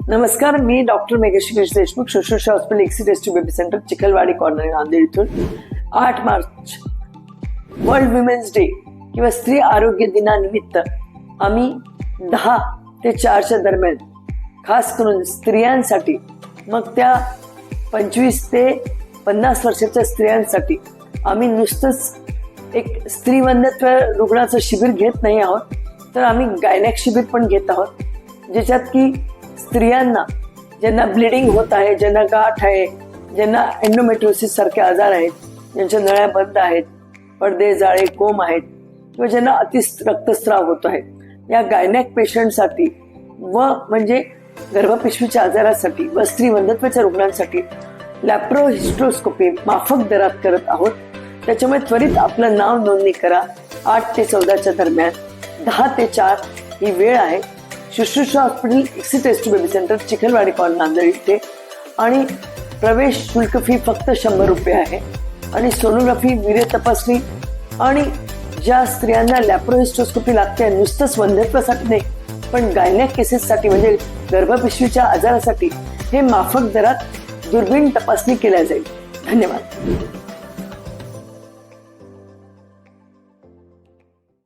नमस्कार, मी doctor Meghashree Deshmukh, Shushrusha hospital एक्सिटेस्ट baby centre, Chikhalwadi corner, Nanded इथून 8 मार्च वर्ल्ड विमेन्स डे किंवा स्त्री आरोग्य दिनानिमित्त आम्ही 10 ते 4च्या दरम्यान खास करून स्त्रियांसाठी, मग त्या 25 ते 50 वर्षाच्या स्त्रियांसाठी आम्ही नुसतंच एक स्त्रीवंदत्व रुग्णाचं शिबिर घेत नाही आहोत, तर आम्ही गायनॅक शिबिर पण घेत आहोत, ज्याच्यात की स्त्रियांना ज्यांना ब्लिडिंग होत आहे, ज्यांना गाठ आहे, ज्यांना एंडोमेट्रियोसिस सारखे आजार आहेत, ज्यांच्या नळ्या बंद आहेत, पडदे जाळे कोंब आहेत, किंवा ज्यांना अति रक्तस्राव होत आहे, या गायनॅक पेशंटसाठी व म्हणजे गर्भपिशवीच्या आजारासाठी व स्त्रीवंदत्वाच्या रुग्णांसाठी लॅप्रोहिस्ट्रोस्कोपी माफक दरात करत आहोत. त्याच्यामुळे त्वरित आपलं नाव नोंदणी करा. 8 ते 14च्या दरम्यान 10 ते 4 ही वेळ आहे. शुश्रूषा हॉस्पिटल एक्सिटेस्ट baby centre, Chikhalwadi corner, Nanded इथे. आणि प्रवेश शुल्क फी फक्त 100 रुपये आहे. आणि सोनोग्राफी, वीर्य तपासणी आणि ज्या स्त्रियांना लॅप्रोहिस्ट्रोस्कोपी लागते, नुसतंच वंध्यत्वासाठी नाही पण गायनॅक केसेससाठी म्हणजे गर्भपिशवीच्या आजारासाठी, हे माफक दरात दुर्बीण तपासणी केल्या जाईल. धन्यवाद.